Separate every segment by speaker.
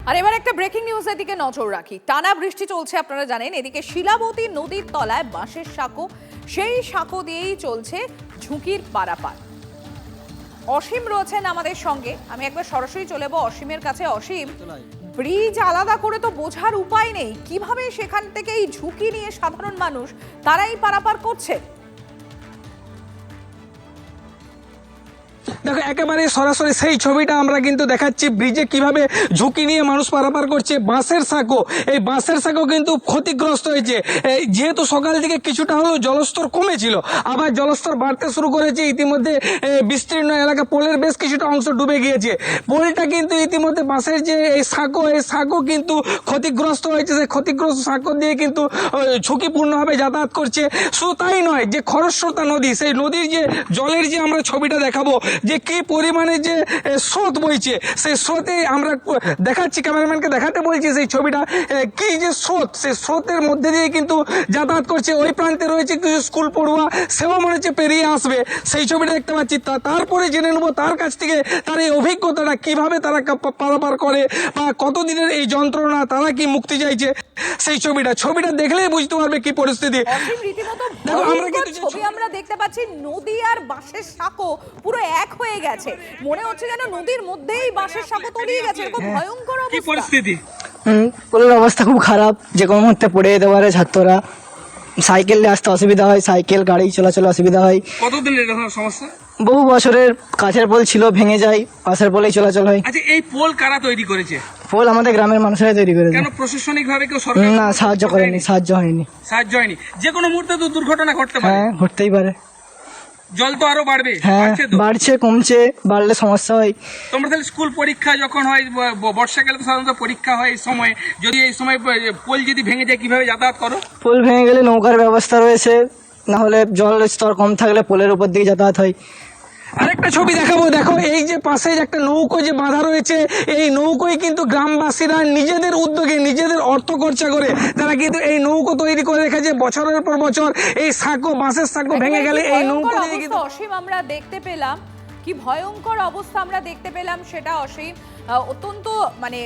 Speaker 1: আর এবার একটা ব্রেকিং নিউজের দিকে নজর রাখি। টানা বৃষ্টি চলছে, আপনারা জানেন। এদিকে শিলাবতী নদীর তলায় বাঁশের সাঁকো, সেই সাঁকো দিয়েই চলছে ঝুঁকির পারাপার। অসীম রয়েছেন আমাদের সঙ্গে, আমি একবার সরাসরি চলে যাবো অসীমের কাছে। অসীম, ব্রিজ আলাদা করে তো বোঝার উপায় নেই, কিভাবে সেখান থেকে এই ঝুঁকি নিয়ে সাধারণ মানুষ তারাই পারাপার করছে?
Speaker 2: দেখো, একেবারে সরাসরি সেই ছবিটা আমরা কিন্তু দেখাচ্ছি, ব্রিজে কিভাবে ঝুঁকি নিয়ে মানুষ পারাপার করছে। বাঁশের সাঁকো, এই বাঁশের সাঁকো কিন্তু ক্ষতিগ্রস্ত হয়েছে। যেহেতু সকাল থেকে কিছুটা হলেও জলস্তর কমেছিল, আবার জলস্তর বাড়তে শুরু করেছে। ইতিমধ্যে বিস্তীর্ণ এলাকা, পোলের বেশ কিছুটা অংশ ডুবে গিয়েছে। পোলটা কিন্তু ইতিমধ্যে বাঁশের যে এই সাঁকো কিন্তু ক্ষতিগ্রস্ত হয়েছে। সেই ক্ষতিগ্রস্ত সাঁকো দিয়ে কিন্তু ঝুঁকিপূর্ণভাবে যাতায়াত করছে। শুধু তাই নয়, যে খরস্রোতা নদী, সেই নদীর যে জলের যে আমরা ছবিটা দেখাবো, যে কি পরিমাণে যে স্রোত বইছে, সেই স্রোতে আমরা দেখাচ্ছি, ক্যামেরাম্যানকে দেখাতে বলছি সেই ছবিটা। কি যে স্রোত, সেই স্রোতের মধ্যে দিয়ে কিন্তু যাতায়াত করছে। ওই প্রান্তে রয়েছে কিছু স্কুল পড়ুয়া, সেও মনে হচ্ছে পেরিয়ে আসবে, সেই ছবিটা দেখতে পাচ্ছি। তারপরে জেনে নেবো তার কাছ থেকে তার এই অভিজ্ঞতাটা, কিভাবে তারা পারাপার করে বা কতদিনের এই যন্ত্রণা, তারা কি মুক্তি চাইছে। সেই ছবিটা দেখলেই বুঝতে পারবে কি পরিস্থিতি।
Speaker 1: ছবি আমরা দেখতে পাচ্ছি, নদী আর বাঁশের সাঁকো পুরো এক হয়ে গেছে। মনে হচ্ছে যেন নদীর মধ্যেই বাঁশের সাঁকো তলিয়ে গেছে। এরকম ভয়ঙ্কর
Speaker 2: পরিস্থিতি।
Speaker 3: পোলের অবস্থা খুব খারাপ, যে কোনো মুহূর্তে পড়ে যেতে পারে ছাত্ররা। সাইকেল নিয়ে আসতে অসুবিধা হয়, সাইকেল গাড়ি চলাচলে অসুবিধা হয়।
Speaker 2: কতদিনের সমস্যা?
Speaker 3: বহু বছরের কাছের পোল ছিল, ভেঙে যায়, পাশের পোলেই চলাচল হয়।
Speaker 2: আচ্ছা, এই পোল কারা তৈরি করেছে?
Speaker 3: পোল আমাদের গ্রামের মানুষরাই তৈরি করেছে।
Speaker 2: কেন প্রশাসনিক ভাবে কেউ সরকার
Speaker 3: না, সাহায্য করেনি, সাহায্য হয়নি।
Speaker 2: যে কোনো মুহূর্তে তো দুর্ঘটনা ঘটতে পারে।
Speaker 3: হ্যাঁ, ঘটতেই পারে।
Speaker 2: জল তো আরো বাড়বে।
Speaker 3: হ্যাঁ, বাড়ছে, কমছে, বাড়লে সমস্যা হয়।
Speaker 2: তোমরা তাহলে স্কুল পরীক্ষা যখন হয়, বর্ষাকালে তো সাধারণত পরীক্ষা হয়, এই সময় যদি এই সময় পোল যদি ভেঙে যায়, কিভাবে যাতায়াত করো?
Speaker 3: পোল ভেঙে গেলে নৌকার ব্যবস্থা রয়েছে, না হলে জলের স্তর কম থাকলে পোলের উপর দিকে যাতায়াত হয়।
Speaker 2: আরেকটা ছবি দেখাবো, দেখো এই যে পাশে একটা নৌকো যে বাঁধা রয়েছে, এই নৌকোয় কিন্তু গ্রামবাসীরা নিজেদের উদ্যোগে, নিজেদের অর্থ খরচা করে তারা কিন্তু এই নৌকো তৈরি করে রেখেছে। বছরের পর বছর এই সাঁকো, বাঁশের সাঁকো ভেঙে গেলে এই নৌকো দিয়ে কিন্তু
Speaker 1: অসীম আমরা দেখতে পেলাম, কি ভয়ঙ্কর অবস্থা আমরা দেখতে পেলাম সেটা অসীম। অত্যন্ত মানে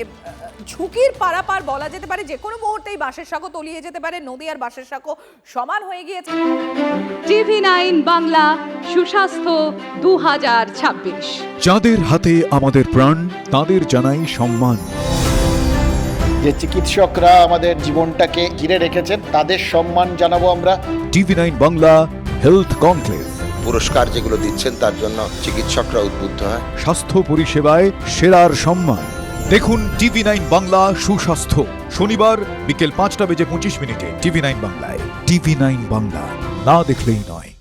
Speaker 1: ঝুঁকির পারাপার বলা যেতে পারে। যে কোনো মুহূর্তেই বাঁশের সাঁকো তলিয়ে যেতে পারে। নদী আর বাঁশের সাঁকো সমান হয়ে গিয়েছে।
Speaker 4: TV9 বাংলা, সুস্বাস্থ্য 2026।
Speaker 5: যাদের হাতে আমাদের প্রাণ, তাদের জানাই সম্মান।
Speaker 6: যে চিকিৎসকরা আমাদের জীবনটাকে ঘিরে রেখেছেন, তাদের সম্মান জানাবো আমরা।
Speaker 5: TV9 বাংলা হেলথ কনক্লেভ,
Speaker 7: পুরস্কার যেগুলো দিচ্ছেন তার জন্য চিকিৎসকরা উদ্বুদ্ধ হয়।
Speaker 5: স্বাস্থ্য পরিষেবায় সেরার সম্মান। দেখুন TV9 বাংলা সুস্বাস্থ্য, শনিবার বিকেল 5:25 TV9 বাংলায়। TV9 বাংলা, না দেখলেই নয়।